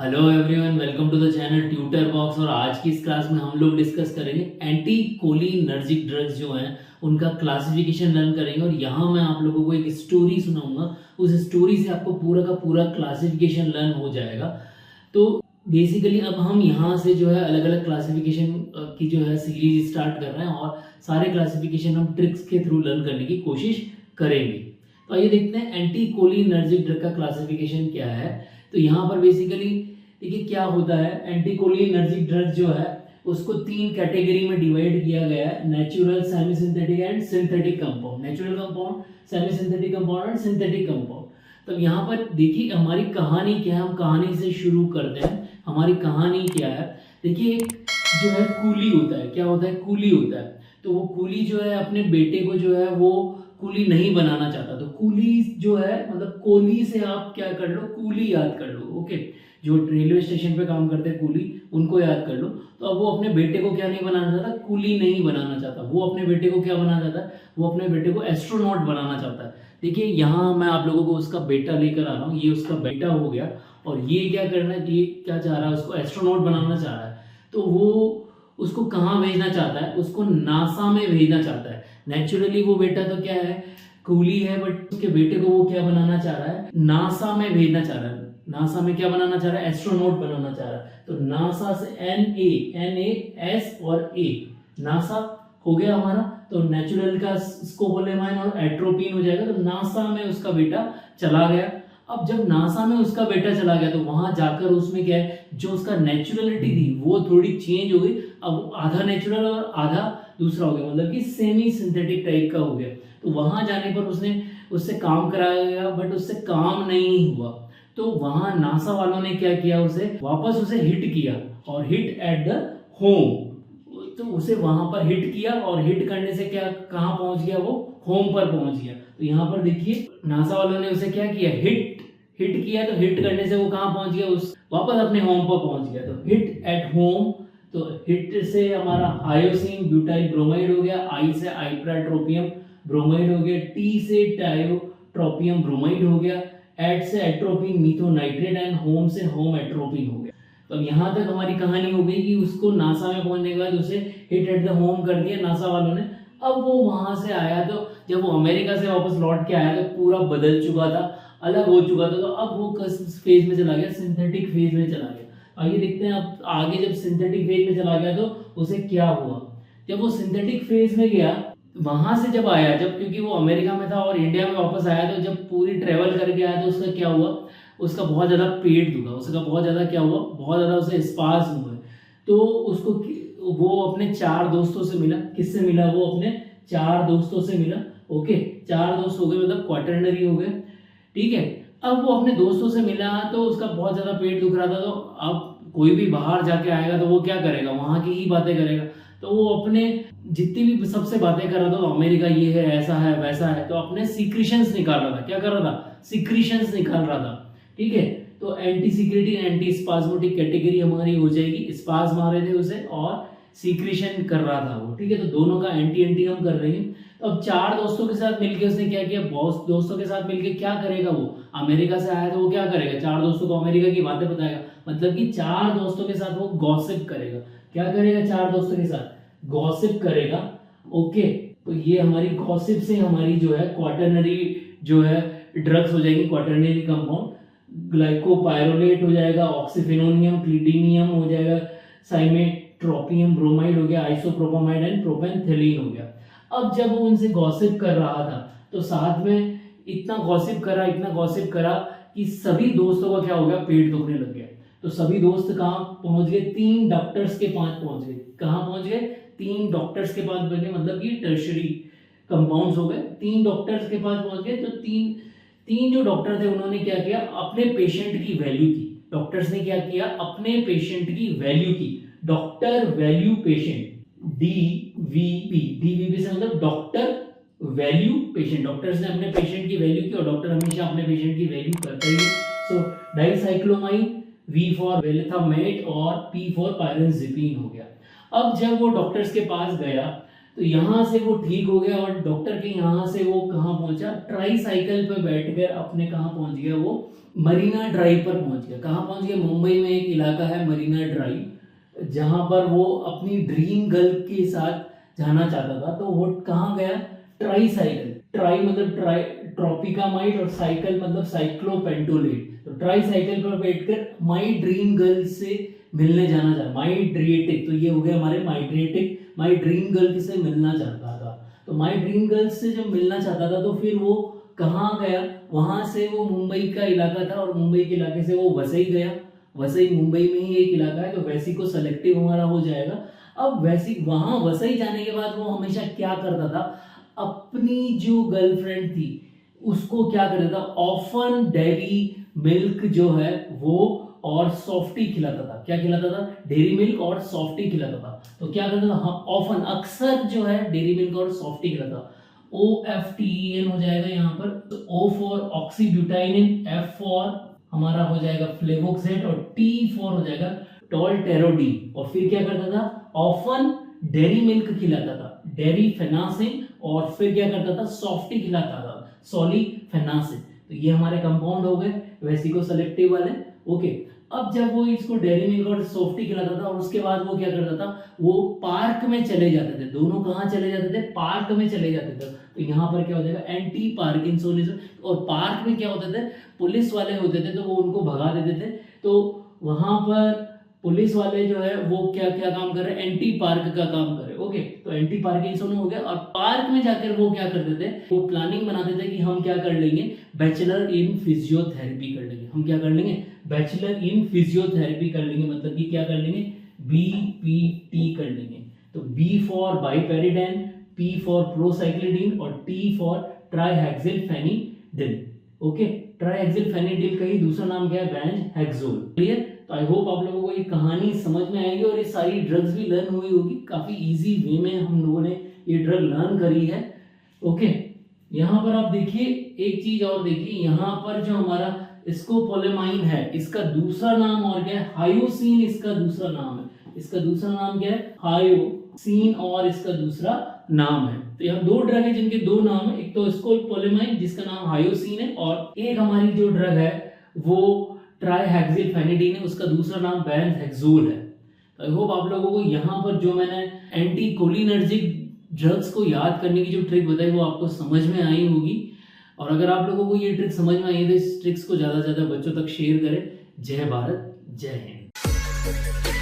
Hello everyone, welcome to the channel Tutor Box. और आज की इस क्लास में हम लोग डिस्कस करेंगे एंटी कोलिनर्जिक ड्रग्स जो हैं उनका क्लासिफिकेशन लर्न करेंगे। और यहाँ मैं आप लोगों को एक स्टोरी सुनाऊंगा, उस स्टोरी से आपको पूरा का पूरा क्लासिफिकेशन लर्न हो जाएगा। तो बेसिकली अब हम यहाँ से जो है अलग अलग क्लासिफिकेशन की जो है सीरीज स्टार्ट कर रहे हैं और सारे क्लासिफिकेशन हम ट्रिक्स के थ्रू लर्न करने की कोशिश करेंगे। तो आइए देखते हैं एंटी कोलिनर्जिक ड्रग का क्लासिफिकेशन क्या है। तो यहाँ पर बेसिकली देखिए क्या होता है, एंटी कोलिनर्जिक ड्रग जो है उसको 3 कैटेगरी में डिवाइड किया गया है, natural, semi synthetic and synthetic compound. Natural compound, semi synthetic compound and synthetic compound. तो यहाँ पर देखिए हमारी कहानी क्या है, हम कहानी से शुरू करते हैं। हमारी कहानी क्या है, देखिए एक जो है कूली होता है। क्या होता है? कूली होता है। तो वो कूली जो है अपने बेटे को जो है वो कूली नहीं बनाना चाहता। तो कूली जो है मतलब कोली से आप क्या कर लो, कूली याद कर लो। ओके, जो रेलवे स्टेशन पे काम करते हैं कूली, उनको याद कर लो। तो अब वो अपने बेटे को क्या नहीं बनाना चाहता, कूली नहीं बनाना चाहता। वो अपने बेटे को क्या बनाना चाहता है, वो अपने बेटे को एस्ट्रोनॉट बनाना चाहता है। देखिए यहाँ मैं आप लोगों को उसका बेटा लेकर आ रहा हूँ, ये उसका बेटा हो गया। और ये क्या करना है, ये क्या चाह रहा है, उसको एस्ट्रोनॉट बनाना चाह रहा है। तो वो उसको कहाँ भेजना चाहता है, उसको नासा में भेजना चाहता है। नेचुरली वो बेटा तो क्या है, कूली है, बट उसके बेटे को वो क्या बनाना चाह रहा है, नासा में भेजना चाह रहा है। नासा में क्या बनाना चाह रहा है, एस्ट्रोनॉट बनाना चाह रहा है। तो नासा से NAS और A, नासा हो गया हमारा। तो नेचुरल का स्कोपोलेमाइन और एट्रोपिन हो जाएगा। तो नासा में उसका बेटा चला गया। अब जब नासा में उसका बेटा चला गया तो वहां जाकर उसमें क्या है, जो उसका नेचुरलिटी थी वो थोड़ी चेंज हो गई। अब आधा नेचुरल और आधा दूसरा हो गया, मतलब कि सेमी सिंथेटिक टाइप का हो गया। तो वहां जाने पर उसने उससे काम कराया गया, बट उससे काम नहीं हुआ। तो वहां नासा वालों ने क्या किया, उसे वापस उसे हिट किया और हिट एट द होम। तो उसे वहां पर हिट किया और हिट करने से क्या, कहाँ पहुंच गया, वो होम पर पहुंच गया। तो यहाँ पर देखिए नासा वालों ने उसे क्या किया, हिट किया। तो हिट करने से वो कहाँ पहुंच गया, उस वापस अपने होम पर पहुंच गया। तो हिट एट होम। तो हिट से हमारा हायोसिन ब्यूटाइल ब्रोमाइड हो गया, आई से आइप्राट्रोपियम ब्रोमाइड हो गया, टी से टायोट्रोपियम ब्रोमाइड हो गया, एट से एट्रोपिन मीथोनाइट्रेट एंड होम से होम एट्रोपिन हो गया। तो अब यहाँ तक हमारी कहानी हो गई कि उसको नासा में पहुंचने के बाद उसे हिट एट द होम कर दिया नासा वालों ने। अब वो वहां से आया, तो जब वो अमेरिका से वापस लौट के आया तो पूरा बदल चुका था, अलग हो चुका था। तो अब वो किस फेज में चला गया, सिंथेटिक फेज में चला गया। आइए देखते हैं अब आगे। जब सिंथेटिक फेज में चला गया तो उसे क्या हुआ। जब वो सिंथेटिक फेज में गया, वहां से जब आया, जब क्योंकि वो अमेरिका में था और इंडिया में वापस आया, तो जब पूरी ट्रेवल करके आया तो उसका क्या हुआ, उसका बहुत ज्यादा पेट दुखा, उसका बहुत ज्यादा क्या हुआ, बहुत ज्यादा उसे स्पाज्म हुए। तो उसको वो अपने 4 दोस्तों से मिला। किससे मिला, वो अपने 4 दोस्तों से मिला। ओके, 4 दोस्त हो गए, मतलब क्वाटरनरी हो गए। ठीक है, अब वो अपने दोस्तों से मिला तो उसका बहुत ज्यादा पेट दुख रहा था। तो अब कोई भी बाहर जाके आएगा तो वो क्या करेगा, वहां की ही बातें करेगा। तो वो अपने जितनी भी सबसे बातें कर रहा था, तो अमेरिका ये है, ऐसा है, वैसा है, तो अपने सीक्रेशंस निकाल रहा था। क्या कर रहा था, सीक्रेशंस निकाल रहा था। ठीक है, तो anti secretive anti spasmodic category हमारी हो जाएगी। स्पाज्म आ रहे थे उसे और सीक्रेशन कर रहा था वो। ठीक है, तो दोनों का एंटी एंटी हम कर रहे हैं। तो अब 4 दोस्तों के साथ मिलके उसने क्या किया, बॉस दोस्तों के साथ मिलके क्या करेगा, वो अमेरिका से आया तो वो क्या करेगा, 4 दोस्तों को अमेरिका की बातें बताएगा। मतलब कि 4 दोस्तों के साथ वो गॉसिप करेगा। क्या करेगा, 4 दोस्तों के साथ गॉसिप करेगा। ओके, तो ये हमारी गॉसिप से हमारी जो है क्वाटरनरी जो है ड्रग्स हो जाएगी, क्वाटरनरी कंपाउंड। ग्लाइकोपायरोलेट हो जाएगा, ऑक्सीफेनोनियम क्लिडीनियम हो जाएगा, साइमेट्रोपियम ब्रोमाइड हो गया, आइसोप्रोपामाइड एंड प्रोपेनथेलीन हो गया। अब जब वो उनसे गॉसिप कर रहा था तो साथ में इतना गॉसिप करा कि सभी दोस्तों का क्या हो गया, पेट दुखने लग गया। तो सभी दोस्त कहाँ पहुंच गए, 3 डॉक्टर्स के पास पहुंच गए। कहाँ पहुंच गए, 3 डॉक्टर्स के पास पहुंच गए, मतलब कि टर्शरी कंपाउंड्स हो गए। 3 डॉक्टर्स के पास पहुंच गए। तो तीन जो डॉक्टर थे उन्होंने क्या किया, अपने पेशेंट की वैल्यू की। डॉक्टर्स ने क्या किया, अपने पेशेंट की वैल्यू की। डॉक्टर वैल्यू पेशेंट, DVP से मतलब डॉक्टर वैल्यू पेशेंट। डॉक्टर्स ने अपने पेशेंट की वैल्यू की और डॉक्टर हमेशा अपने पेशेंट की वैल्यू करता ही है। सो डाइसाइक्लोमाइन, V फॉर वेलेथामेट और P फॉर पायरेनज़िपिन हो गया। अब जब वो डॉक्टर्स के पास गया तो यहाँ से वो ठीक हो गया और डॉक्टर के यहाँ से वो कहाँ पहुंचा, ट्राई साइकिल पे बैठकर अपने कहाँ पहुंच गया, वो मरीना ड्राइव पर पहुंच गया। कहाँ पहुंच गया? मुंबई में एक इलाका है मरीना ड्राइव, जहां पर वो अपनी ड्रीम गर्ल के साथ जाना चाहता था। तो वो कहाँ गया? ट्राई साइकिल, ट्राई मतलब ट्रॉपिकामाइड और साइकिल मतलब साइक्लोपेंटोलेट। तो ट्राई साइकिल पर बैठकर माई ड्रीम गर्ल से मिलने जाना चाहता, माइड्रेटिक, तो ये हो गया हमारे माइड्रेटिक, माई ड्रीम गर्ल से मिलना चाहता था। तो माई ड्रीम गर्ल से जब मिलना चाहता था तो फिर वो कहाँ गया? वहां से वो मुंबई का इलाका था और मुंबई के इलाके से वो वसई गया। वसई मुंबई में ही एक इलाका है, तो वैसी को सिलेक्टिव हमारा हो जाएगा। अब वैसी वहां वसई जाने के बाद वो हमेशा क्या करता था? अपनी जो गर्लफ्रेंड थी उसको क्या करता था? ऑफन डेयरी मिल्क जो है वो और सॉफ्टी खिलाता था। क्या खिलाता था? डेयरी मिल्क और सॉफ्टी खिलाता था। तो क्या करता था? हाँ, ऑफन, अक्सर जो है डेयरी मिल्क और सॉफ्टी खिलाता। OFTEN हो जाएगा यहाँ पर। तो O फॉर ऑक्सीब्यूटाइनिन, F फॉर हमारा हो जाएगा फ्लेवोक्सेट और T फॉर हो जाएगा टॉल्टेरोडी। और फिर क्या करता था? ऑफन डेयरी मिल्क खिलाता था, डेयरी फेनासिन, और फिर क्या करता था? सॉफ्टी खिलाता था, सॉलिफेनासिन। तो ये हमारे कंपाउंड हो गए वेसिको सेलेक्टिव वाले। ओके, अब जब वो इसको डेयरी मिल्क और सॉफ्टी खिलाता था और उसके बाद वो क्या करता था? वो पार्क में चले जाते थे। दोनों कहाँ चले जाते थे? पार्क में चले जाते थे। तो यहाँ पर क्या हो जाएगा? Anti parkinsonism. और पार्क में क्या होते थे? पुलिस वाले होते थे, तो वो उनको भगा देते थे। तो वहां पर पुलिस वाले जो है वो क्या क्या काम कर रहे हैं? एंटी पार्क का काम कर रहे हैं। ओके, तो एंटी पार्किंसन हो गया। और पार्क में जाकर वो क्या करते थे? वो प्लानिंग बनाते थे कि हम क्या कर लेंगे? बैचलर इन फिजियोथेरेपी कर लेंगे। हम क्या कर लेंगे? बैचलर इन फिजियोथेरेपी कर लेंगे, मतलब कि क्या कर लेंगे? BPT कर लेंगे। तो B फॉर बाइपेरिडेन, P फॉर प्रोसाइक्लिडिन और T फॉर ट्राइहेक्सिलफेनिडिल। ओके, ट्राइहेक्सिलफेनिडिल का ही दूसरा नाम क्या है? बेंजहेक्सोल। क्लियर? तो आई होप आप लोगों को ये कहानी समझ में आएगी और ये सारी ड्रग्स भी लर्न हुई होगी। काफी इजी वे में हम लोगों ने ये ड्रग लर्न करी है। ओके, यहाँ पर आप देखिए एक चीज और देखिए, यहाँ पर जो हमारा स्कोपोलेमाइन है इसका दूसरा नाम और क्या है? हायोसिन इसका दूसरा नाम है। इसका दूसरा नाम क्या है? हायोसिन, और इसका दूसरा नाम है। तो यहाँ दो ड्रग है जिनके दो नाम है, एक तो स्कोपोलेमाइन जिसका नाम हायोसिन है, और एक हमारी जो ड्रग है वो ट्राइहेक्सिलफेनिडिन है, उसका दूसरा नाम बेंजहेक्सोल है। तो आई होप आप लोगों को यहाँ पर जो मैंने एंटी कोलिनर्जिक ड्रग्स को याद करने की जो ट्रिक बताई वो आपको समझ में आई होगी। और अगर आप लोगों को ये ट्रिक समझ में आई है तो इस ट्रिक्स को ज़्यादा से ज़्यादा बच्चों तक शेयर करें। जय भारत, जय हिंद।